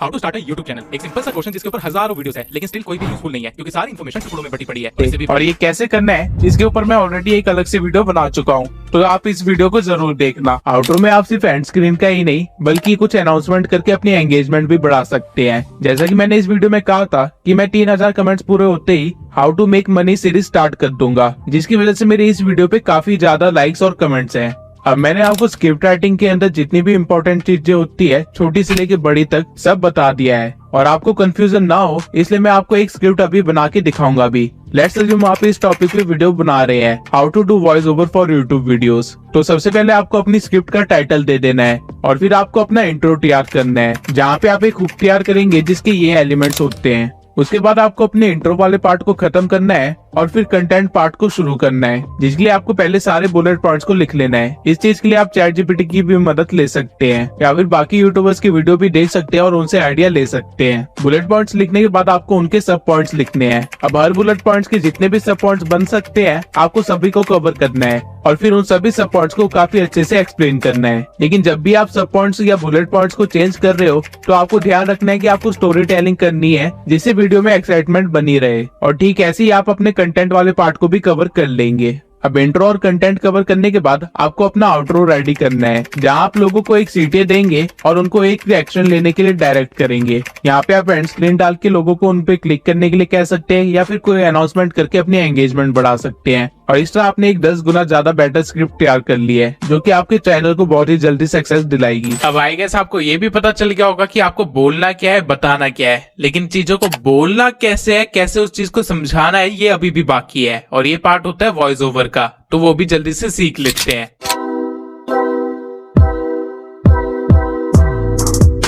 How to start a YouTube channel. एक simple सा question जिसके ऊपर हजारों वीडियोस है, लेकिन स्टिल कोई भी यूजफुल नहीं है क्योंकि सारी इन्फॉर्मेशन टुकड़ों में बटी पड़ी है। और ये कैसे करना है इसके ऊपर मैं ऑलरेडी एक अलग से वीडियो बना चुका हूँ, तो आप इस वीडियो को जरूर देखना। आउटरो में आप सिर्फ एंड स्क्रीन का ही नहीं बल्कि कुछ अनाउंसमेंट करके अपनी एंगेजमेंट भी बढ़ा सकते हैं। जैसा कि मैंने इस वीडियो में कहा था कि मैं 3000 कमेंट्स पूरे होते ही how to make money series start कर दूंगा, जिसकी वजह से मेरे इस वीडियो पे काफी ज्यादा लाइक्स और कमेंट्स हैं। अब मैंने आपको स्क्रिप्ट राइटिंग के अंदर जितनी भी इम्पोर्टेंट चीजें होती है, छोटी से लेके बड़ी तक, सब बता दिया है। और आपको कंफ्यूजन ना हो इसलिए मैं आपको एक स्क्रिप्ट अभी बना के दिखाऊंगा भी। लेट्स अज्यूम आप इस टॉपिक पे वीडियो बना रहे हैं, how to do voice over for YouTube videos. तो सबसे पहले आपको अपनी स्क्रिप्ट का टाइटल दे देना है और फिर आपको अपना इंट्रो तैयार करना है, जहाँ पे आप एक हुक तैयार करेंगे जिसके ये एलिमेंट्स होते हैं। उसके बाद आपको अपने इंट्रो वाले पार्ट को खत्म करना है और फिर कंटेंट पार्ट को शुरू करना है, जिसके लिए आपको पहले सारे बुलेट पॉइंट्स को लिख लेना है। इस चीज के लिए आप चैट जीपीटी की भी मदद ले सकते हैं या फिर बाकी यूट्यूबर्स की वीडियो भी देख सकते हैं और उनसे आइडिया ले सकते हैं। बुलेट पॉइंट्स लिखने के बाद आपको उनके सब पॉइंट्स लिखने हैं। अब हर बुलेट पॉइंट्स के जितने भी सब पॉइंट्स बन सकते हैं आपको सभी को कवर करना है और फिर उन सभी सब पॉइंट्स को काफी अच्छे से एक्सप्लेन करना है। लेकिन जब भी आप सब पॉइंट्स या बुलेट पॉइंट्स को चेंज कर रहे हो तो आपको ध्यान रखना है कि आपको स्टोरी टेलिंग करनी है जिससे वीडियो में एक्साइटमेंट बनी रहे। और ठीक ऐसे ही आप अपने कंटेंट वाले पार्ट को भी कवर कर लेंगे। अब इंट्रो और कंटेंट कवर करने के बाद आपको अपना आउटरो रेडी करना है, जहां आप लोगों को एक सीटें देंगे और उनको एक रिएक्शन लेने के लिए डायरेक्ट करेंगे। यहाँ पे आप एंड स्क्रीन डाल के लोगों को उन पे क्लिक करने के लिए कह सकते हैं या फिर कोई अनाउंसमेंट करके अपनी एंगेजमेंट बढ़ा सकते हैं। और इस तरह आपने एक 10 गुना ज्यादा बेटर स्क्रिप्ट तैयार कर ली है, जो कि आपके चैनल को बहुत ही जल्दी सक्सेस दिलाएगी। अब आई गेस आपको ये भी पता चल गया होगा कि आपको बोलना क्या है, बताना क्या है, लेकिन चीजों को बोलना कैसे है, कैसे उस चीज को समझाना है, ये अभी भी बाकी है। और ये पार्ट होता है वॉइस ओवर का, तो वो भी जल्दी से सीख लेते हैं।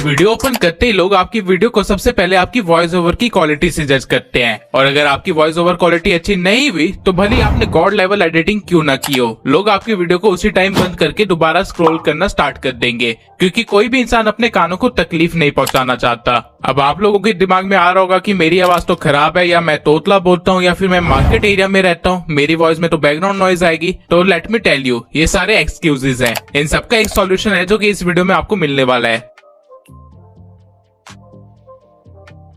वीडियो ओपन करते ही लोग आपकी वीडियो को सबसे पहले आपकी वॉइस ओवर की क्वालिटी से जज करते हैं। और अगर आपकी वॉइस ओवर क्वालिटी अच्छी नहीं हुई तो भले आपने गॉड लेवल एडिटिंग क्यों ना की हो, लोग आपकी वीडियो को उसी टाइम बंद करके दोबारा स्क्रॉल करना स्टार्ट कर देंगे, क्योंकि कोई भी इंसान अपने कानों को तकलीफ नहीं पहुंचाना चाहता। अब आप लोगों के दिमाग में आ रहा होगा कि मेरी आवाज तो खराब है, या मैं तोतला बोलता हूँ, या फिर मैं मार्केट एरिया में रहता हूँ, मेरी वॉइस में तो बैकग्राउंड नॉइज आएगी। तो लेट मी टेल यू, ये सारे एक्सक्यूजेस हैं। इन सबका एक सॉल्यूशन है जो कि इस वीडियो में आपको मिलने वाला है।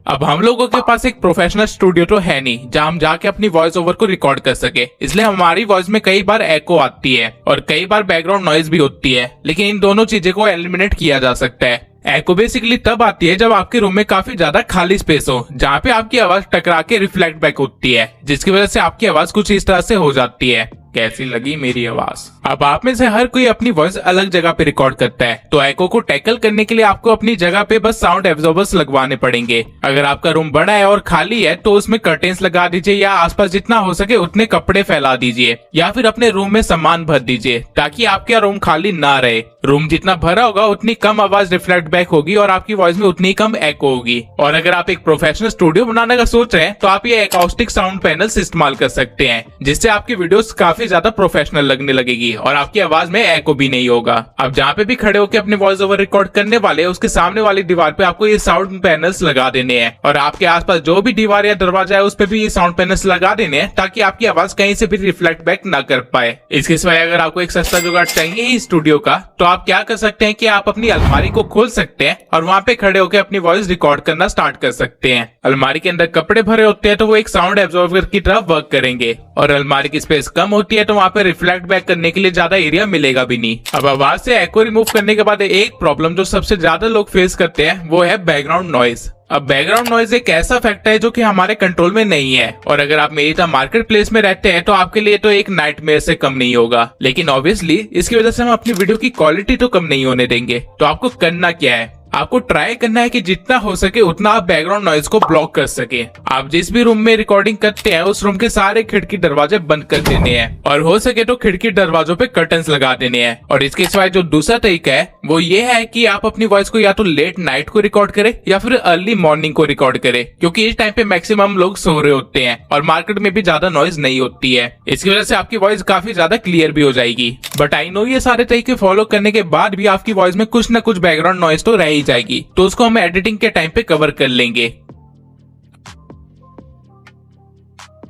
अब हम लोगों के पास एक प्रोफेशनल स्टूडियो तो है नहीं जहां हम जाके अपनी वॉइस ओवर को रिकॉर्ड कर सके, इसलिए हमारी वॉइस में कई बार एको आती है और कई बार बैकग्राउंड नॉइज भी होती है। लेकिन इन दोनों चीजों को एलिमिनेट किया जा सकता है। एको बेसिकली तब आती है जब आपके रूम में काफी ज्यादा खाली स्पेस हो, जहाँ पे आपकी आवाज टकरा के रिफ्लेक्ट बैक होती है, जिसकी वजह से आपकी आवाज कुछ इस तरह से हो जाती है। कैसी लगी मेरी आवाज? अब आप में से हर कोई अपनी वॉइस अलग जगह पे रिकॉर्ड करता है, तो एको को टैकल करने के लिए आपको अपनी जगह पे बस साउंड एब्जॉर्बर्स लगवाने पड़ेंगे। अगर आपका रूम बड़ा है और खाली है तो उसमें कर्टेन्स लगा दीजिए या आसपास जितना हो सके उतने कपड़े फैला दीजिए, या फिर अपने रूम में सामान भर दीजिए ताकि आपका रूम खाली ना रहे। रूम जितना भरा होगा उतनी कम आवाज रिफ्लेक्ट बैक होगी और आपकी वॉइस में उतनी कम एको होगी। और अगर आप एक प्रोफेशनल स्टूडियो बनाने का सोच रहे हैं तो आप ये एकॉस्टिक साउंड पैनल्स इस्तेमाल कर सकते हैं, जिससे आपकी वीडियोस काफी ज्यादा प्रोफेशनल लगने लगेगी और आपकी आवाज में एको भी नहीं होगा। अब जहाँ पे भी खड़े होकर अपने वॉइस ओवर रिकॉर्ड करने वाले हैं, उसके सामने वाली दीवार पे आपको ये साउंड पैनल्स लगा देने हैं और आपके आसपास जो भी दीवार या दरवाजा है उस पे भी ये साउंड पैनल्स लगा देने हैं, ताकि आपकी आवाज कहीं से भी रिफ्लेक्ट बैक ना कर पाए। इसके सिवाय अगर आपको एक सस्ता जुगाड़ चाहिए ही स्टूडियो का, तो आप क्या कर सकते हैं कि आप अपनी अलमारी को खोल सकते हैं और वहाँ पे खड़े होकर अपनी वॉइस रिकॉर्ड करना स्टार्ट कर सकते हैं। अलमारी के अंदर कपड़े भरे होते हैं तो वो एक साउंड एब्जॉर्बर की तरह वर्क करेंगे, और अलमारी की स्पेस कम होती है तो वहाँ पे रिफ्लेक्ट बैक करने के लिए ज्यादा एरिया मिलेगा भी नहीं। अब आवाज से एको रिमूव करने के बाद एक प्रॉब्लम जो सबसे ज्यादा लोग फेस करते हैं वो है बैकग्राउंड नॉइज। अब बैकग्राउंड नॉइज एक ऐसा फैक्टर है जो कि हमारे कंट्रोल में नहीं है, और अगर आप मेरी तरह मार्केट प्लेस में रहते हैं तो आपके लिए तो एक नाइटमेयर से कम नहीं होगा। लेकिन ऑब्वियसली इसकी वजह से हम अपनी वीडियो की क्वालिटी तो कम नहीं होने देंगे। तो आपको करना क्या है? आपको ट्राई करना है कि जितना हो सके उतना आप बैकग्राउंड नॉइज को ब्लॉक कर सके। आप जिस भी रूम में रिकॉर्डिंग करते हैं उस रूम के सारे खिड़की दरवाजे बंद कर देने हैं, और हो सके तो खिड़की दरवाजों पे कर्टन्स लगा देने हैं। और इसके सिवाय जो दूसरा तरीका है वो ये है कि आप अपनी वॉइस को या तो लेट नाइट को रिकॉर्ड करें या फिर अर्ली मॉर्निंग को रिकॉर्ड करें, क्योंकि इस टाइम पे मैक्सिमम लोग सो रहे होते हैं और मार्केट में भी ज्यादा नॉइज नहीं होती है। इसकी वजह से आपकी वॉइस काफी ज्यादा क्लियर भी हो जाएगी। बट आई नो ये सारे तरीके फॉलो करने के बाद भी आपकी वॉइस में कुछ न कुछ बैकग्राउंड नॉइज तो रह ही जाएगी, तो उसको हम एडिटिंग के टाइम पे कवर कर लेंगे।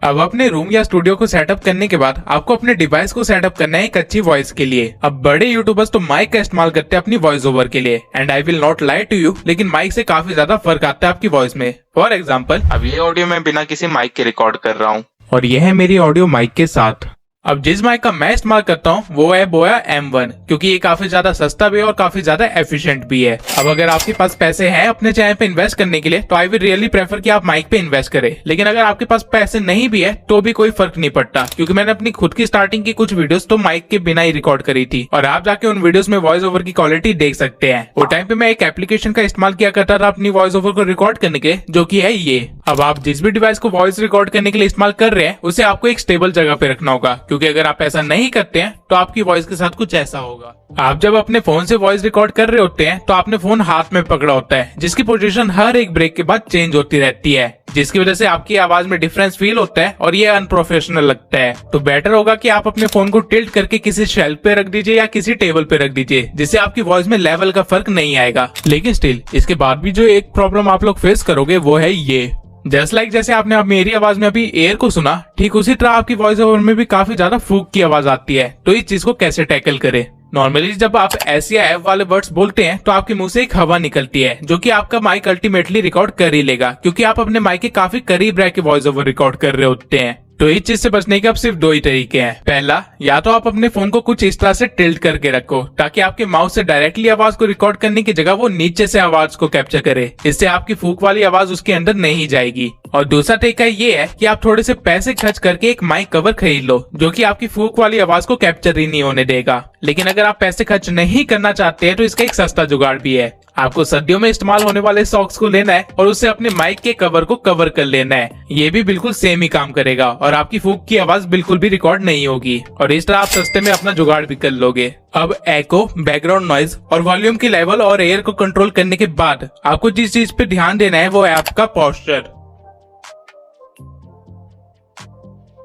अब अपने रूम या स्टूडियो को सेटअप करने के बाद आपको अपने डिवाइस को सेटअप करना है एक अच्छी वॉइस के लिए। अब बड़े यूट्यूबर्स तो माइक का इस्तेमाल करते हैं अपनी वॉइस ओवर के लिए, and I will not lie to you, लेकिन माइक से काफी ज्यादा फर्क आता है आपकी वॉइस में। फॉर एग्जाम्पल, अब ये ऑडियो मैं बिना किसी माइक के रिकॉर्ड कर रहा हूँ और यह है मेरी ऑडियो माइक के साथ। अब जिस माइक का मैं इस्तेमाल करता हूँ वो है बोया M1, क्योंकि ये काफी ज्यादा सस्ता भी है और काफी ज्यादा एफिशिएंट भी है। अब अगर आपके पास पैसे हैं अपने चैनल पे इन्वेस्ट करने के लिए तो आई विल रियली प्रेफर कि आप माइक पे इन्वेस्ट करें, लेकिन अगर आपके पास पैसे नहीं भी है तो भी कोई फर्क नहीं पड़ता, क्योंकि मैंने अपनी खुद की स्टार्टिंग की कुछ वीडियोस तो माइक के बिना ही रिकॉर्ड करी थी और आप जाके उन वीडियोस में वॉइस ओवर की क्वालिटी देख सकते हैं। वो टाइम पे मैं एक एप्लीकेशन का इस्तेमाल किया करता था अपनी वॉइस ओवर को रिकॉर्ड करने के लिए, जो की है ये। अब आप जिस भी डिवाइस को वॉइस रिकॉर्ड करने के लिए इस्तेमाल कर रहे हैं उसे आपको एक स्टेबल जगह पे रखना होगा, क्योंकि अगर आप ऐसा नहीं करते हैं तो आपकी वॉइस के साथ कुछ ऐसा होगा। आप जब अपने फोन से वॉइस रिकॉर्ड कर रहे होते हैं तो आपने फोन हाथ में पकड़ा होता है, जिसकी पोजीशन हर एक ब्रेक के बाद चेंज होती रहती है, जिसकी वजह से आपकी आवाज में डिफरेंस फील होता है और ये अनप्रोफेशनल लगता है। तो बेटर होगा कि आप अपने फोन को टिल्ट करके किसी शेल्फ पे रख दीजिए या किसी टेबल पे रख दीजिए, जिससे आपकी वॉइस में लेवल का फर्क नहीं आएगा। लेकिन स्टिल इसके बाद भी जो एक प्रॉब्लम आप लोग फेस करोगे वो है ये, जस्ट लाइक जैसे आपने अब मेरी आवाज में अभी एयर को सुना, ठीक उसी तरह आपकी वॉइस ओवर में भी काफी ज्यादा फूक की आवाज आती है। तो इस चीज को कैसे टैकल करें? नॉर्मली जब आप एस या एफ वाले वर्ड्स बोलते हैं तो आपके मुंह से एक हवा निकलती है, जो कि आपका माइक अल्टीमेटली रिकॉर्ड कर ही लेगा, क्योंकि आप अपने माइक के काफी करीब रह के वॉइस ओवर रिकॉर्ड कर रहे होते हैं। तो इस चीज से बचने के अब सिर्फ दो ही तरीके हैं। पहला, या तो आप अपने फोन को कुछ इस तरह से टिल्ट करके रखो ताकि आपके माउथ से डायरेक्टली आवाज को रिकॉर्ड करने की जगह वो नीचे से आवाज को कैप्चर करे, इससे आपकी फूक वाली आवाज उसके अंदर नहीं जाएगी। और दूसरा तरीका ये है कि आप थोड़े से पैसे खर्च करके एक माइक कवर खरीद लो, जो कि आपकी फूक वाली आवाज को कैप्चर ही नहीं होने देगा। लेकिन अगर आप पैसे खर्च नहीं करना चाहते हैं तो इसका एक सस्ता जुगाड़ भी है। आपको सर्दियों में इस्तेमाल होने वाले सॉक्स को लेना है और उससे अपने माइक के कवर को कवर कर लेना है। ये भी बिल्कुल सेम ही काम करेगा और आपकी फूक की आवाज बिल्कुल भी रिकॉर्ड नहीं होगी और इस तरह आप सस्ते में अपना जुगाड़ भी कर लोगे। अब एको, बैकग्राउंड नॉइज और वॉल्यूम की लेवल और एयर को कंट्रोल करने के बाद आपको जिस चीज पे ध्यान देना है वो है आपका पोस्चर।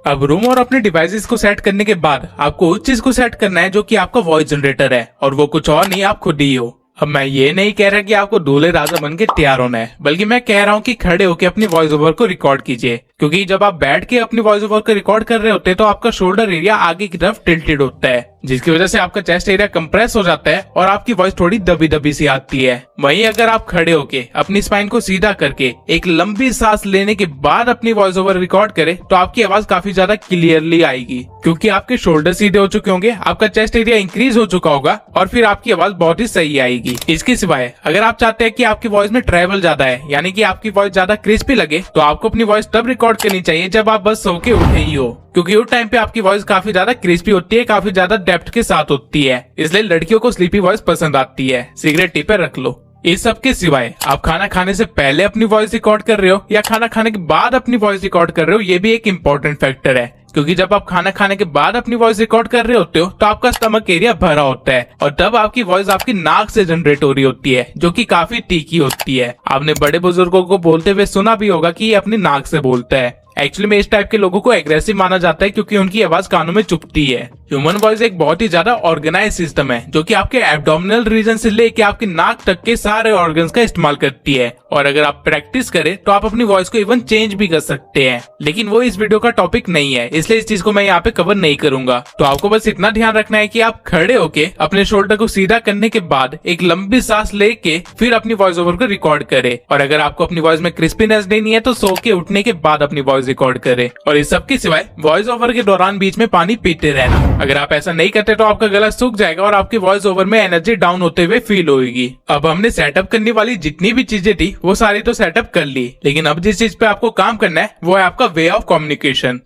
अब रूम और अपने डिवाइसेस को सेट करने के बाद आपको उस चीज को सेट करना है जो कि आपका वॉइस जनरेटर है, और वो कुछ और नहीं, आप खुद ही हो। अब मैं ये नहीं कह रहा कि आपको दूल्हे राजा बन के तैयार होना है, बल्कि मैं कह रहा हूँ कि खड़े होकर अपनी वॉइस ओवर को रिकॉर्ड कीजिए, क्योंकि जब आप बैठ के अपनी वॉइस ओवर को रिकॉर्ड कर रहे होते हैं तो आपका शोल्डर एरिया आगे की तरफ टिल्टेड होता है, जिसकी वजह से आपका चेस्ट एरिया कंप्रेस हो जाता है और आपकी वॉइस थोड़ी दबी दबी सी आती है। वहीं अगर आप खड़े होके अपनी स्पाइन को सीधा करके एक लंबी सांस लेने के बाद अपनी वॉइस ओवर रिकॉर्ड करें तो आपकी आवाज काफी ज्यादा क्लियरली आएगी, क्योंकि आपके शोल्डर सीधे हो चुके होंगे, आपका चेस्ट एरिया इंक्रीज हो चुका होगा और फिर आपकी आवाज बहुत ही सही आएगी। इसके सिवाय अगर आप चाहते हैं कि आपकी वॉइस में ट्रेवल ज्यादा है, यानी कि आपकी वॉइस ज्यादा क्रिस्पी लगे, तो आपको अपनी वॉइस तब रिकॉर्ड करनी चाहिए जब आप बस सो के उठे ही हो, क्योंकि उस टाइम पे आपकी वॉइस काफी ज्यादा क्रिस्पी होती है, काफी ज्यादा डेप्थ के साथ होती है, इसलिए लड़कियों को स्लीपी वॉइस पसंद आती है। सिगरेट टिप रख लो। इस सब के सिवाय आप खाना खाने से पहले अपनी वॉइस रिकॉर्ड कर रहे हो या खाना खाने के बाद अपनी वॉइस रिकॉर्ड कर रहे हो, ये भी एक इम्पोर्टेंट फैक्टर है, क्योंकि जब आप खाना खाने के बाद अपनी वॉइस रिकॉर्ड कर रहे होते हो तो आपका स्टमक एरिया भरा होता है और तब आपकी वॉइस आपकी नाक से जनरेट हो रही होती है, जो कि काफी तीखी होती है। आपने बड़े बुजुर्गों को बोलते हुए सुना भी होगा कि ये अपनी नाक से बोलता है। एक्चुअली में इस टाइप के लोगों को एग्रेसिव माना जाता है, क्योंकि उनकी आवाज कानों में चुभती है। ह्यूमन वॉइस एक बहुत ही ज्यादा ऑर्गेनाइज सिस्टम है, जो कि आपके एब्डोमिनल रीजन से लेके आपके नाक तक के सारे ऑर्गन्स का इस्तेमाल करती है, और अगर आप प्रैक्टिस करें तो आप अपनी वॉइस को इवन चेंज भी कर सकते हैं। लेकिन वो इस वीडियो का टॉपिक नहीं है, इसलिए इस चीज को मैं यहाँ पे कवर नहीं करूंगा। तो आपको बस इतना ध्यान रखना है कि आप खड़े होके अपने शोल्डर को सीधा करने के बाद एक लंबी सांस लेके फिर अपनी वॉइस ओवर को रिकॉर्ड करें, और अगर आपको अपनी वॉइस में क्रिस्पीनेस देनी है तो सो के उठने के बाद अपनी वॉइस रिकॉर्ड करें। और इस सब के सिवाय वॉइस ओवर के दौरान बीच में पानी पीते रहना। अगर आप ऐसा नहीं करते तो आपका गला सूख जाएगा और आपकी वॉइस ओवर में एनर्जी डाउन होते हुए फील होगी। अब हमने सेटअप करने वाली जितनी भी चीजें थी वो सारी तो सेटअप कर ली, लेकिन अब जिस चीज पे आपको काम करना है वो है आपका वे ऑफ कम्युनिकेशन।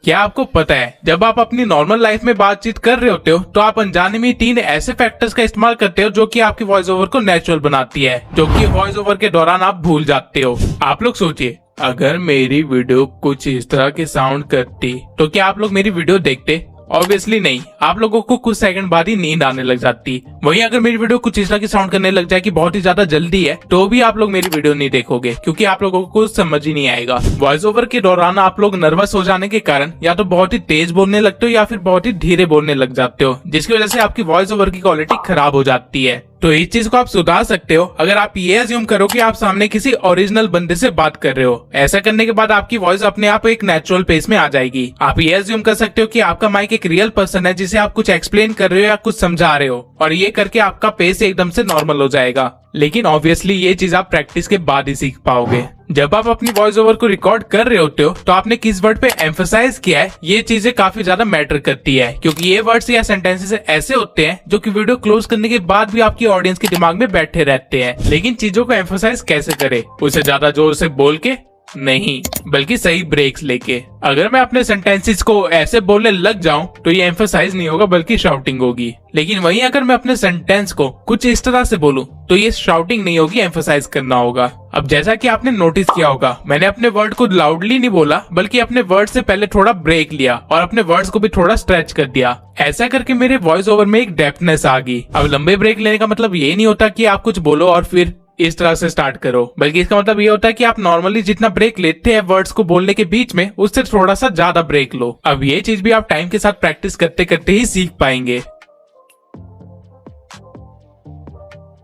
क्या आपको पता है जब आप अपनी नॉर्मल लाइफ में बातचीत कर रहे होते हो तो आप अनजाने में 3 ऐसे फैक्टर्स का इस्तेमाल करते हो जो कि आपकी वॉइस ओवर को नेचुरल बनाती है, जो कि वॉइस ओवर के दौरान आप भूल जाते हो। आप लोग सोचिए, अगर मेरी वीडियो कुछ इस तरह के साउंड करती तो क्या आप लोग मेरी वीडियो देखते? ऑब्वियसली नहीं, आप लोगों को कुछ सेकंड बाद ही नींद आने लग जाती। वहीं अगर मेरी वीडियो कुछ इस तरह की साउंड करने लग जाए कि बहुत ही ज्यादा जल्दी है, तो भी आप लोग मेरी वीडियो नहीं देखोगे, क्योंकि आप लोगों को कुछ समझ ही नहीं आएगा। वॉइस ओवर के दौरान आप लोग नर्वस हो जाने के कारण या तो बहुत ही तेज बोलने लगते हो या फिर बहुत ही धीरे बोलने लग जाते हो, जिसकी वजह से आपकी वॉइस ओवर की क्वालिटी खराब हो जाती है। तो इस चीज को आप सुधार सकते हो अगर आप ये अज्यूम करो कि आप सामने किसी ओरिजिनल बंदे से बात कर रहे हो। ऐसा करने के बाद आपकी वॉइस अपने आप एक नेचुरल पेस में आ जाएगी। आप ये अज्यूम कर सकते हो कि आपका माइक एक रियल पर्सन है जिसे आप कुछ एक्सप्लेन कर रहे हो या कुछ समझा रहे हो, और ये करके आपका पेस एकदम से नॉर्मल हो जाएगा। लेकिन ऑब्वियसली ये चीज आप प्रैक्टिस के बाद ही सीख पाओगे। जब आप अपनी वॉइस ओवर को रिकॉर्ड कर रहे होते हो तो आपने किस वर्ड पे एम्फसाइज किया है, ये चीजें काफी ज्यादा मैटर करती है, क्योंकि ये वर्ड्स या सेंटेंसेस ऐसे होते हैं जो कि वीडियो क्लोज करने के बाद भी आपकी ऑडियंस के दिमाग में बैठे रहते हैं। लेकिन चीजों को एम्फसाइज कैसे करें? उसे ज्यादा जोर से बोल के नहीं, बल्कि सही ब्रेक्स लेके। अगर मैं अपने सेंटेंसेस को ऐसे बोलने लग जाऊं तो ये एम्फसाइज नहीं होगा बल्कि शाउटिंग होगी। लेकिन वहीं अगर मैं अपने सेंटेंस को कुछ इस तरह से बोलूं तो ये शाउटिंग नहीं होगी, एम्फसाइज करना होगा। अब जैसा कि आपने नोटिस किया होगा, मैंने अपने वर्ड को लाउडली नहीं बोला बल्कि अपने वर्ड से पहले थोड़ा ब्रेक लिया और अपने वर्ड्स को भी थोड़ा स्ट्रेच कर दिया। ऐसा करके मेरे वॉइस ओवर में एक डेप्थनेस आ गई। अब लंबे ब्रेक लेने का मतलब ये नहीं होता कि आप कुछ बोलो और फिर इस तरह से स्टार्ट करो, बल्कि इसका मतलब ये होता है कि आप नॉर्मली जितना ब्रेक लेते हैं वर्ड्स को बोलने के बीच में, उससे थोड़ा सा ज्यादा ब्रेक लो। अब ये चीज भी आप टाइम के साथ प्रैक्टिस करते करते ही सीख पाएंगे।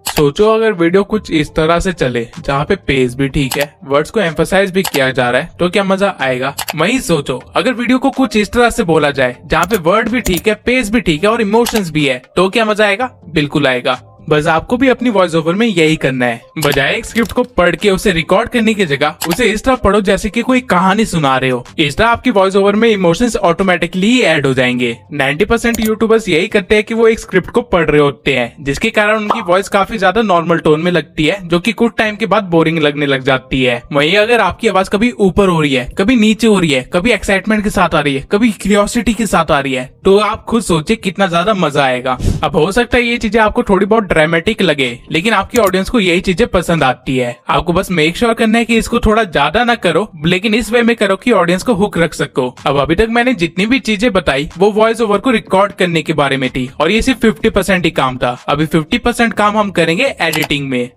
सोचो अगर वीडियो कुछ इस तरह से चले जहाँ पे पेस भी ठीक है, वर्ड्स को एम्फसाइज भी किया जा रहा है, तो क्या मजा आएगा? वही सोचो अगर वीडियो को कुछ इस तरह से बोला जाए जहाँ पे वर्ड भी ठीक है, पेस भी ठीक है और इमोशंस भी है, तो क्या मजा आएगा? बिल्कुल आएगा। बस आपको भी अपनी वॉइस ओवर में यही करना है। बजाय एक स्क्रिप्ट को पढ़ के उसे रिकॉर्ड करने की जगह उसे इस तरह पढ़ो जैसे कि कोई कहानी सुना रहे हो। इस तरह आपकी वॉइस ओवर में इमोशंस ऑटोमेटिकली ऐड हो जाएंगे। 90% यूट्यूबर्स यही करते हैं कि वो एक स्क्रिप्ट को पढ़ रहे होते हैं, जिसके कारण उनकी वॉइस काफी ज्यादा नॉर्मल टोन में लगती है, जो कि कुछ टाइम के बाद बोरिंग लगने लग जाती है। वहीं अगर आपकी आवाज कभी ऊपर हो रही है, कभी नीचे हो रही है, कभी एक्साइटमेंट के साथ आ रही है, कभी क्यूरियोसिटी के साथ आ रही है, तो आप खुद सोचिए कितना ज्यादा मजा आएगा। अब हो सकता है ये चीजें आपको थोड़ी बहुत ड्रामेटिक लगे, लेकिन आपकी ऑडियंस को यही चीजें पसंद आती है। आपको बस मेक श्योर करना है कि इसको थोड़ा ज्यादा ना करो, लेकिन इस वे में करो कि ऑडियंस को हुक रख सको। अब अभी तक मैंने जितनी भी चीजें बताई वो वॉइस ओवर को रिकॉर्ड करने के बारे में थी, और ये सिर्फ 50% ही काम था। अभी 50% काम हम करेंगे एडिटिंग में।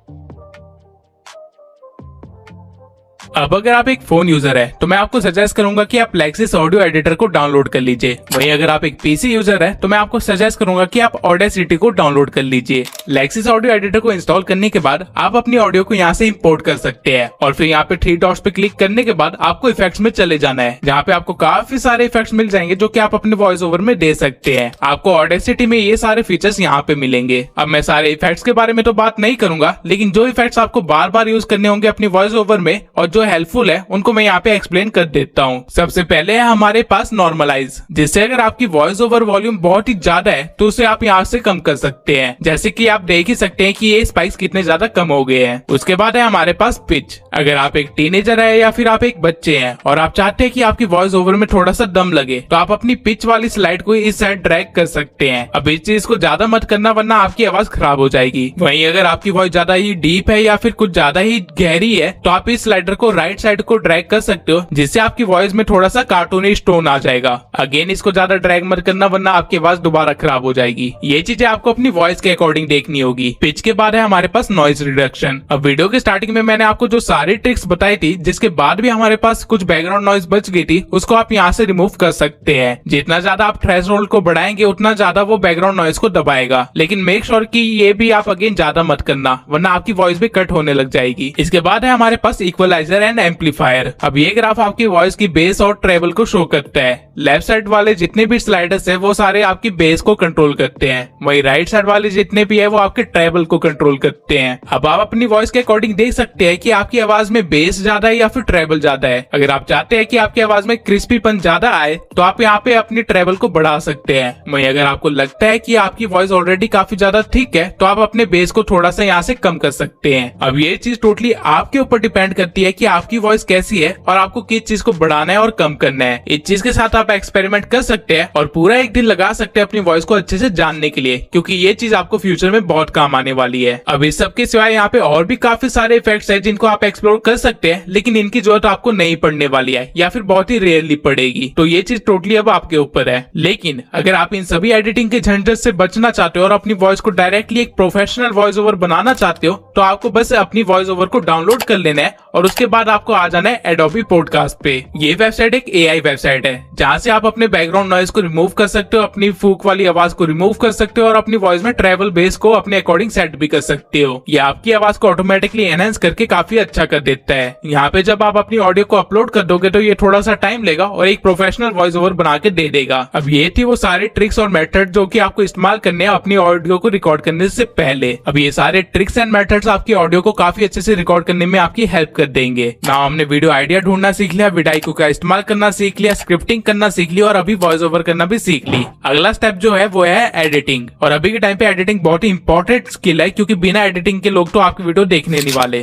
अब अगर आप एक फोन यूजर है तो मैं आपको सजेस्ट करूंगा कि आप लेक्सिस ऑडियो एडिटर को डाउनलोड कर लीजिए। वहीं अगर आप एक पीसी यूजर है तो मैं आपको सजेस्ट करूंगा कि आप ऑडेसिटी को डाउनलोड कर लीजिए। लेक्सिस ऑडियो एडिटर को इंस्टॉल करने के बाद आप अपनी ऑडियो को यहाँ से इंपोर्ट कर सकते हैं, और फिर यहाँ पे 3 डॉट्स पे क्लिक करने के बाद आपको इफेक्ट्स में चले जाना है, जहाँ पे आपको काफी सारे इफेक्ट्स मिल जाएंगे जो कि आप अपने वॉइस ओवर में दे सकते हैं। आपको ऑडेसिटी में ये सारे फीचर्स यहाँ पे मिलेंगे। अब मैं सारे इफेक्ट्स के बारे में तो बात नहीं करूंगा, लेकिन जो इफेक्ट्स आपको बार बार यूज करने होंगे अपनी वॉइस ओवर में और जो हेल्पफुल है उनको मैं यहाँ पे एक्सप्लेन कर देता हूँ। सबसे पहले है हमारे पास नॉर्मलाइज, जिससे अगर आपकी वॉइस ओवर वॉल्यूम बहुत ही ज्यादा है तो उसे आप यहाँ से कम कर सकते हैं, जैसे कि आप देख ही सकते हैं कि ये स्पाइक्स कितने ज्यादा कम हो गए हैं। उसके बाद है हमारे पास पिच। अगर आप एक टीनेजर है या फिर आप एक बच्चे हैं और आप चाहते हैं कि आपकी वॉइस ओवर में थोड़ा सा दम लगे, तो आप अपनी पिच वाली स्लाइड को इस साइड ड्रैग कर सकते हैं। अब इस चीज को ज्यादा मत करना वरना आपकी आवाज खराब हो जाएगी। वहीं अगर आपकी वॉइस ज्यादा ही डीप है या फिर कुछ ज्यादा ही गहरी है तो आप इस स्लाइडर को राइट साइड को ड्रैग कर सकते हो, जिससे आपकी वॉइस में थोड़ा सा कार्टूनिश टोन आ जाएगा। अगेन इसको ज्यादा ड्रैग मत करना वरना आपकी आवाज दोबारा खराब हो जाएगी। ये चीजें आपको अपनी वॉइस के अकॉर्डिंग देखनी होगी। पिच के बाद है हमारे पास नॉइज रिडक्शन। अब वीडियो के स्टार्टिंग में मैंने आपको जो सारी ट्रिक्स बताई थी, जिसके बाद भी हमारे पास कुछ बैकग्राउंड नॉइज बच गई थी, उसको आप यहाँ से रिमूव कर सकते हैं। जितना ज्यादा आप थ्रेशोल्ड को बढ़ाएंगे उतना ज्यादा वो बैकग्राउंड नॉइज को दबाएगा, लेकिन मेक श्योर कि ये भी आप अगेन ज्यादा मत करना वरना आपकी वॉइस भी कट होने लग जाएगी। इसके बाद है हमारे पास इक्वलाइजर एंड एम्पलीफायर। अब ये ग्राफ आपकी वॉइस की बेस और ट्रेबल को शो करता है। लेफ्ट साइड वाले जितने भी स्लाइडर्स है वो सारे आपकी बेस को कंट्रोल करते हैं, वहीं राइट साइड वाले जितने भी है वो आपके ट्रेबल को कंट्रोल करते हैं। अब आप अपनी वॉइस के अकॉर्डिंग देख सकते हैं कि आपकी आवाज में बेस ज्यादा है या फिर ट्रेबल ज्यादा है। अगर आप चाहते हैं कि आपकी आवाज में क्रिस्पीपन ज्यादा आए तो आप यहाँ पे अपनी ट्रेबल को बढ़ा सकते हैं। वहीं अगर आपको लगता है कि आपकी वॉइस ऑलरेडी काफी ज्यादा थिक है तो आप अपने बेस को थोड़ा सा यहाँ से कम कर सकते हैं। अब ये चीज टोटली आपके ऊपर डिपेंड करती है कि आपकी वॉइस कैसी है और आपको किस चीज को बढ़ाना है और कम करना है। इस चीज के साथ आप एक्सपेरिमेंट कर सकते हैं और पूरा एक दिन लगा सकते हैं अपनी वॉइस को अच्छे से जानने के लिए, क्योंकि ये चीज आपको फ्यूचर में बहुत काम आने वाली है। अब इस सब के सिवाय यहाँ पे और भी काफी सारे इफेक्ट्स हैं जिनको आप एक्सप्लोर कर सकते हैं, लेकिन इनकी जरूरत आपको नहीं पड़ने वाली है या फिर बहुत ही रेयरली पड़ेगी, तो ये चीज टोटली अब आपके ऊपर है। लेकिन अगर आप इन सभी एडिटिंग के झंझट से बचना चाहते हो और अपनी वॉइस को डायरेक्टली एक प्रोफेशनल वॉइस ओवर बनाना चाहते हो तो आपको बस अपनी वॉइस ओवर को डाउनलोड कर लेना है और उसके बाद बाद आपको आ जाना है एडोबी पॉडकास्ट पे। ये वेबसाइट एक एआई वेबसाइट है जहाँ से आप अपने बैकग्राउंड नॉइज को रिमूव कर सकते हो, अपनी फूक वाली आवाज को रिमूव कर सकते हो और अपनी वॉइस में ट्रेवल बेस को अपने अकॉर्डिंग सेट भी कर सकते हो। ये आपकी आवाज को ऑटोमेटिकली एनहेंस करके काफी अच्छा कर देता है। यहाँ पे जब आप अपनी ऑडियो को अपलोड कर दोगे तो ये थोड़ा सा टाइम लेगा और एक प्रोफेशनल वॉइस ओवर बना के दे देगा। अब ये थी वो सारे ट्रिक्स और मेथड जो कि आपको इस्तेमाल करने हैं अपनी ऑडियो को रिकॉर्ड करने से पहले। अब ये सारे ट्रिक्स एंड मेथड्स आपकी ऑडियो को काफी अच्छे से रिकॉर्ड करने में आपकी हेल्प कर देंगे। ना हमने वीडियो आइडिया ढूंढना सीख लिया, विडाइको का इस्तेमाल करना सीख लिया, स्क्रिप्टिंग करना सीख लिया और अभी वॉइस ओवर करना भी सीख ली। अगला स्टेप जो है वो है एडिटिंग। और अभी के टाइम पे एडिटिंग बहुत ही इंपॉर्टेंट स्किल है क्योंकि बिना एडिटिंग के लोग तो आपकी वीडियो देखने नहीं वाले।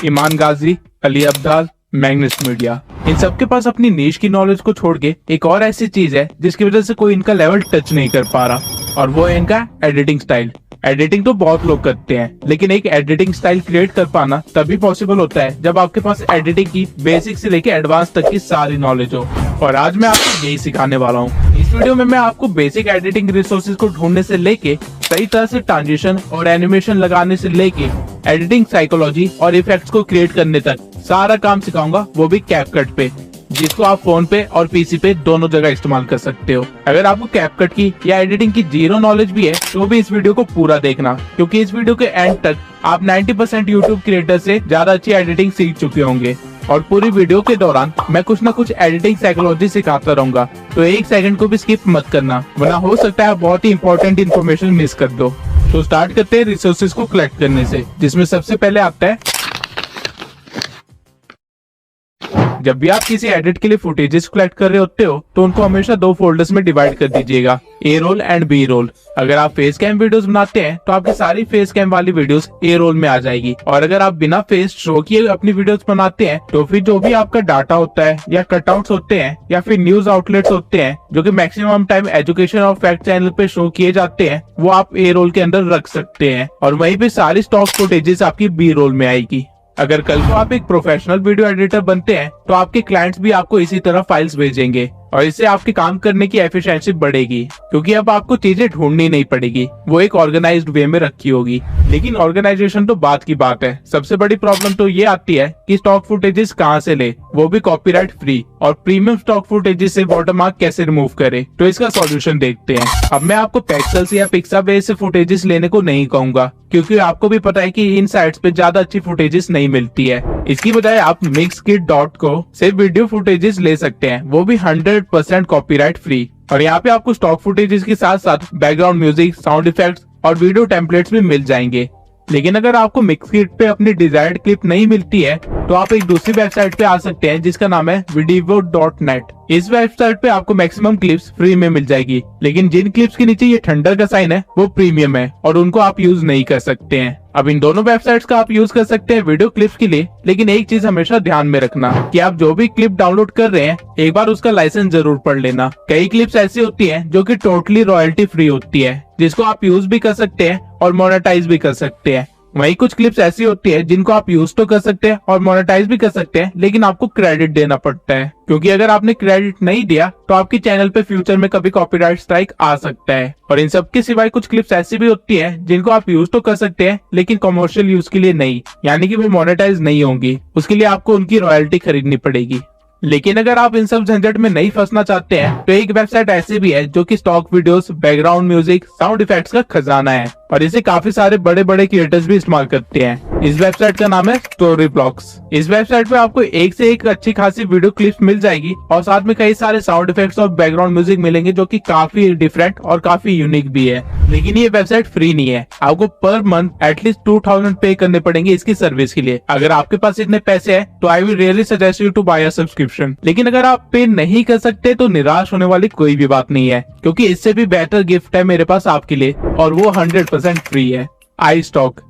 ईमान गाजी, अली अब्दाल, मैग्नस मीडिया, इन सबके पास अपनी नीश की नॉलेज को छोड़ के एक और ऐसी चीज है जिसकी वजह से कोई इनका लेवल टच नहीं कर पा रहा और वो है इनका एडिटिंग स्टाइल। एडिटिंग तो बहुत लोग करते हैं लेकिन एक एडिटिंग स्टाइल क्रिएट कर पाना तभी पॉसिबल होता है जब आपके पास एडिटिंग की बेसिक से लेके एडवांस तक की सारी नॉलेज हो। और आज मैं आपको यही सिखाने वाला हूँ। इस वीडियो में मैं आपको बेसिक एडिटिंग रिसोर्सेज को ढूंढने से लेके सही तरह से ट्रांजिशन और एनिमेशन लगाने से लेके एडिटिंग साइकोलॉजी और इफेक्ट्स को क्रिएट करने तक सारा काम सिखाऊंगा, वो भी कैपकट पे, जिसको आप फोन पे और पीसी पे दोनों जगह इस्तेमाल कर सकते हो। अगर आपको कैपकट की या एडिटिंग की जीरो नॉलेज भी है तो भी इस वीडियो को पूरा देखना क्योंकि इस वीडियो के एंड तक आप 90% यूट्यूब क्रिएटर से ज्यादा अच्छी एडिटिंग सीख चुके होंगे। और पूरी वीडियो के दौरान मैं कुछ ना कुछ एडिटिंग साइकोलॉजी सिखाता रहूंगा, तो एक सेकंड को भी स्किप मत करना वरना हो सकता है बहुत ही इंपॉर्टेंट इन्फॉर्मेशन मिस कर दो। तो स्टार्ट करते हैं रिसोर्सेज को कलेक्ट करने से, जिसमें सबसे पहले आता है, जब भी आप किसी एडिट के लिए फुटेजेस कलेक्ट कर रहे होते हो तो उनको हमेशा दो फोल्डर्स में डिवाइड कर दीजिएगा, ए रोल एंड बी रोल। अगर आप फेस कैम वीडियोस बनाते हैं तो आपकी सारी फेस कैम वाली वीडियोस ए रोल में आ जाएगी और अगर आप बिना फेस शो किए अपनी वीडियोस बनाते हैं तो फिर जो भी आपका डाटा होता है या कटआउट्स होते हैं या फिर न्यूज आउटलेट्स होते हैं जो कि मैक्सिमम टाइम एजुकेशन और फैक्ट चैनल पे शो किए जाते हैं वो आप ए रोल के अंदर रख सकते हैं और वहीं पे सारी स्टॉक फुटेजेस आपकी बी रोल में आएगी। अगर कल को आप एक प्रोफेशनल वीडियो एडिटर बनते हैं तो आपके क्लाइंट्स भी आपको इसी तरह फाइल्स भेजेंगे और इससे आपके काम करने की एफिशिएंसी बढ़ेगी क्योंकि अब आपको चीजें ढूंढनी नहीं पड़ेगी, वो एक ऑर्गेनाइज्ड वे में रखी होगी। लेकिन ऑर्गेनाइजेशन तो बात की बात है, सबसे बड़ी प्रॉब्लम तो ये आती है कि स्टॉक फुटेजेस कहाँ से ले, वो भी कॉपीराइट फ्री, और प्रीमियम स्टॉक फुटेजेस से वाटरमार्क कैसे रिमूव करे। तो इसका सॉल्यूशन देखते हैं। अब मैं आपको पेक्सेल्स या पिक्साबेस से फुटेजेस लेने को नहीं कहूंगा क्योंकि आपको भी पता है कि इन साइट्स पे ज्यादा अच्छी फुटेजेस नहीं मिलती है। इसकी बजाय आप mixkit.co से वीडियो फुटेजेस ले सकते हैं, वो भी 100% कॉपीराइट फ्री। और यहाँ पे आपको स्टॉक फुटेजेस के साथ साथ बैकग्राउंड म्यूजिक, साउंड इफेक्ट्स और वीडियो टेम्पलेट्स भी मिल जाएंगे। लेकिन अगर आपको मिक्सकिट पे अपनी डिजायर्ड क्लिप नहीं मिलती है तो आप एक दूसरी वेबसाइट पे आ सकते हैं जिसका नाम है Videvo.net। इस वेबसाइट पे आपको मैक्सिमम क्लिप्स फ्री में मिल जाएगी, लेकिन जिन क्लिप्स के नीचे ये थंडर का साइन है वो प्रीमियम है और उनको आप यूज नहीं कर सकते हैं। अब इन दोनों वेबसाइट्स का आप यूज कर सकते हैं वीडियो क्लिप्स के लिए, लेकिन एक चीज हमेशा ध्यान में रखना कि आप जो भी क्लिप डाउनलोड कर रहे हैं एक बार उसका लाइसेंस जरूर पढ़ लेना। कई क्लिप्स ऐसी होती हैं जो कि टोटली रॉयल्टी फ्री होती है जिसको आप यूज भी कर सकते हैं और मोनेटाइज भी कर सकते हैं। वहीं कुछ क्लिप्स ऐसी होती है जिनको आप यूज तो कर सकते हैं और मोनेटाइज भी कर सकते हैं, लेकिन आपको क्रेडिट देना पड़ता है क्योंकि अगर आपने क्रेडिट नहीं दिया तो आपके चैनल पे फ्यूचर में कभी कॉपीराइट स्ट्राइक आ सकता है। और इन सब के सिवाय कुछ क्लिप्स ऐसी भी होती है जिनको आप यूज तो कर सकते हैं लेकिन कमर्शियल यूज के लिए नहीं, यानी कि वो मोनेटाइज नहीं होंगी, उसके लिए आपको उनकी रॉयल्टी खरीदनी पड़ेगी। लेकिन अगर आप इन सब झंझट में नहीं फंसना चाहते हैं तो एक वेबसाइट ऐसी भी है जो कि stock videos, background music, sound effects का खजाना है और इसे काफी सारे बड़े बड़े क्रिएटर्स भी इस्तेमाल करते हैं। इस वेबसाइट का नाम है स्टोरीब्लॉक्स। इस वेबसाइट पे आपको एक से एक अच्छी खासी वीडियो क्लिप्स मिल जाएगी और साथ में कई सारे साउंड इफेक्ट्स और बैकग्राउंड म्यूजिक मिलेंगे जो कि काफी डिफरेंट और काफी यूनिक भी है। लेकिन ये वेबसाइट फ्री नहीं है, आपको पर मंथ एटलीस्ट 2000 पे करने पड़ेंगे इसकी सर्विस के लिए। अगर आपके पास इतने पैसे हैं तो I will really suggest you to buy a subscription. लेकिन अगर आप पे नहीं कर सकते तो निराश होने वाली कोई भी बात नहीं है क्योंकि इससे भी बेहतर गिफ्ट है मेरे पास आपके लिए और वो 100% फ्री है। आई स्टॉक,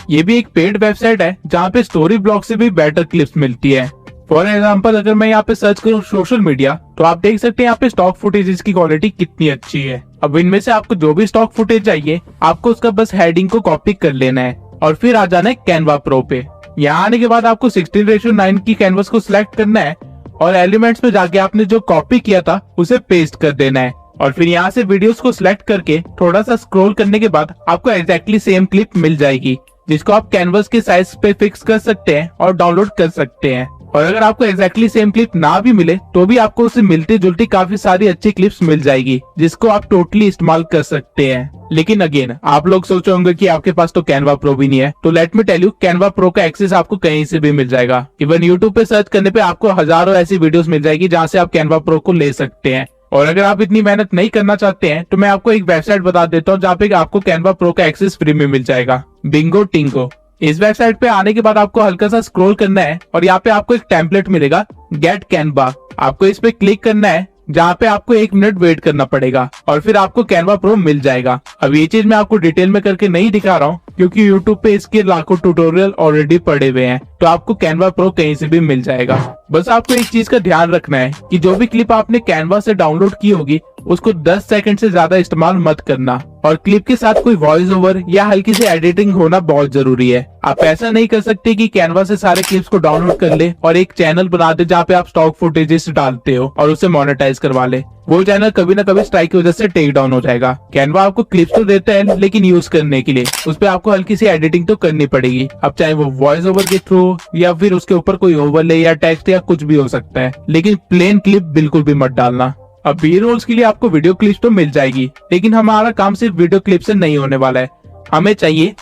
ये भी एक पेड वेबसाइट है जहाँ पे स्टोरी ब्लॉग से भी बेटर क्लिप्स मिलती है। फॉर एग्जाम्पल अगर मैं यहाँ पे सर्च करूँ सोशल मीडिया तो आप देख सकते हैं यहाँ पे स्टॉक फुटेज की क्वालिटी कितनी अच्छी है। अब इनमें से आपको जो भी स्टॉक फुटेज चाहिए आपको उसका बस हेडिंग को कॉपी कर लेना है और फिर आ जाना है कैनवा प्रो पे। यहाँ आने के बाद आपको 16:9 की कैनवस को सिलेक्ट करना है और एलिमेंट्स में जाके आपने जो कॉपी किया था उसे पेस्ट कर देना है और फिर यहाँ से वीडियोस को सिलेक्ट करके थोड़ा सा स्क्रॉल करने के बाद आपको एग्जैक्टली सेम क्लिप मिल जाएगी, जिसको आप कैनवस के साइज पे फिक्स कर सकते हैं और डाउनलोड कर सकते हैं। और अगर आपको एग्जैक्टली सेम क्लिप ना भी मिले तो भी आपको उससे मिलती जुलती काफी सारी अच्छी क्लिप्स मिल जाएगी, जिसको आप टोटली इस्तेमाल कर सकते हैं। लेकिन अगेन आप लोग सोच रहे होंगे कि आपके पास तो कैनवा प्रो भी नहीं है, तो let me tell you, Canva pro का एक्सेस आपको कहीं से भी मिल जाएगा। इवन यूट्यूब पे सर्च करने पे आपको हजारों ऐसी वीडियोस मिल जाएगी जहाँ से आप कैनवा प्रो को ले सकते हैं। और अगर आप इतनी मेहनत नहीं करना चाहते हैं तो मैं आपको एक वेबसाइट बता देता हूँ जहाँ पे आपको कैनवा प्रो का एक्सेस फ्री में मिल जाएगा, बिंगो टिंगो। इस वेबसाइट पे आने के बाद आपको हल्का सा स्क्रॉल करना है और यहाँ पे आपको एक टेम्पलेट मिलेगा, गेट कैनवा। आपको इस पे क्लिक करना है, जहाँ पे आपको 1 मिनट वेट करना पड़ेगा और फिर आपको कैनवा प्रो मिल जाएगा। अब ये चीज मैं आपको डिटेल में करके नहीं दिखा रहा हूँ क्योंकि यूट्यूब पे इसके लाखों ट्यूटोरियल ऑलरेडी पड़े हुए हैं, तो आपको कैनवा प्रो कहीं से भी मिल जाएगा। बस आपको एक चीज का ध्यान रखना है कि जो भी क्लिप आपने कैनवा से डाउनलोड की होगी उसको 10 सेकंड से ज्यादा इस्तेमाल मत करना, और क्लिप के साथ कोई वॉइस ओवर या हल्की सी एडिटिंग होना बहुत जरूरी है। आप ऐसा नहीं कर सकते कि कैनवा से सारे क्लिप्स को डाउनलोड कर ले और एक चैनल बना दे जहाँ पे आप स्टॉक फुटेजेस डालते हो और उसे मोनेटाइज करवा ले। वो चैनल कभी ना कभी स्ट्राइक की वजह से टेक डाउन हो जाएगा। कैनवा आपको क्लिप्स तो देता है लेकिन यूज करने के लिए उस पे आपको हल्की सी एडिटिंग तो करनी पड़ेगी। अब चाहे वो वॉइस ओवर के थ्रू या फिर उसके ऊपर कोई ओवरले या टेक्स्ट या कुछ भी हो सकता है, लेकिन प्लेन क्लिप बिल्कुल भी मत डालना। अब बी रोल्स के लिए आपको वीडियो क्लिप्स तो मिल जाएगी, लेकिन हमारा काम सिर्फ वीडियो क्लिप से नहीं होने वाला है। हमें चाहिए,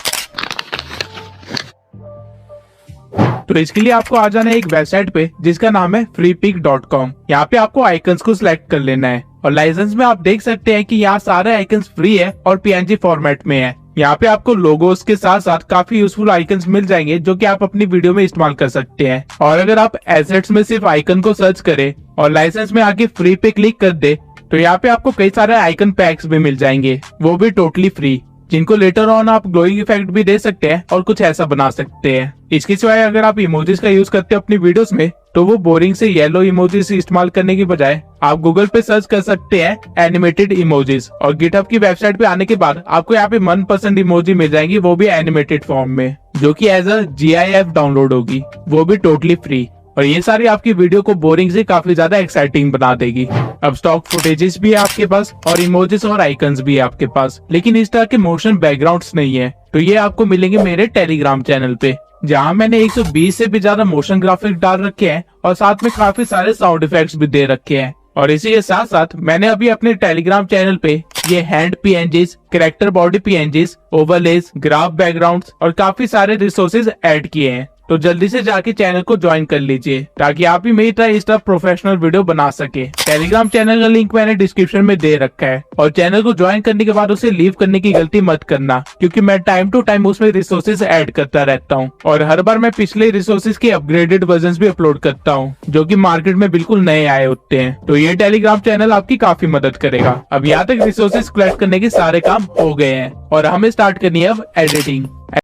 तो इसके लिए आपको आ जाना है एक वेबसाइट पे जिसका नाम है freepik.com। यहाँ पे आपको आइकन्स को सिलेक्ट कर लेना है और लाइसेंस में आप देख सकते हैं कि यहाँ सारे आइकन्स फ्री है और PNG फॉर्मेट में है। यहाँ पे आपको लोगोस के साथ साथ काफी यूजफुल आइकन्स मिल जाएंगे जो कि आप अपनी वीडियो में इस्तेमाल कर सकते हैं। और अगर आप एसेट्स में सिर्फ आइकन को सर्च करें और लाइसेंस में आके फ्री पे क्लिक कर दे तो यहाँ पे आपको कई सारे आइकन पैक्स भी मिल जाएंगे, वो भी टोटली फ्री, जिनको लेटर ऑन आप ग्लोइंग इफेक्ट भी दे सकते हैं और कुछ ऐसा बना सकते हैं। इसके सिवाय अगर आप इमोजीज का यूज करते हो अपनी वीडियोस में तो वो बोरिंग से येलो इमोजीज इस्तेमाल करने की बजाय आप गूगल पे सर्च कर सकते हैं एनिमेटेड इमोजीज, और गिटहब की वेबसाइट पे आने के बाद आपको यहाँ पे मनपसंद इमोजी मिल जाएंगी, वो भी एनिमेटेड फॉर्म में, जो कि एज अ GIF डाउनलोड होगी, वो भी टोटली फ्री। और ये सारी आपकी वीडियो को बोरिंग से काफी ज्यादा एक्साइटिंग बना देगी। अब स्टॉक फुटेजेस भी है आपके पास और इमोजीज और आइकन्स भी है आपके पास, लेकिन इस तरह के मोशन बैकग्राउंड्स नहीं है। तो ये आपको मिलेंगे मेरे टेलीग्राम चैनल पे, जहाँ मैंने 120 से भी ज्यादा मोशन ग्राफिक डाल रखे हैं और साथ में काफी सारे साउंड इफेक्ट्स भी दे रखे हैं। और इसी के साथ साथ मैंने अभी अपने टेलीग्राम चैनल पे ये hand PNGs, character body PNGs, overlays, graph backgrounds और काफी सारे रिसोर्सेज ऐड किए हैं। तो जल्दी से जाके चैनल को ज्वाइन कर लीजिए ताकि आप भी मेरी तरह इस तरह प्रोफेशनल वीडियो बना सके। टेलीग्राम चैनल का लिंक मैंने डिस्क्रिप्शन में दे रखा है, और चैनल को ज्वाइन करने के बाद उसे लीव करने की गलती मत करना, क्योंकि मैं टाइम टू टाइम उसमें रिसोर्सेज ऐड करता रहता हूँ और हर बार मैं पिछले रिसोर्सेज के अपग्रेडेड वर्जन भी अपलोड करता हूँ जो कि मार्केट में बिल्कुल नए आए होते हैं। तो ये टेलीग्राम चैनल आपकी काफी मदद करेगा। अब यहाँ तक रिसोर्सेज कलेक्ट करने के सारे काम हो गए हैं और हमें स्टार्ट करनी है अब एडिटिंग।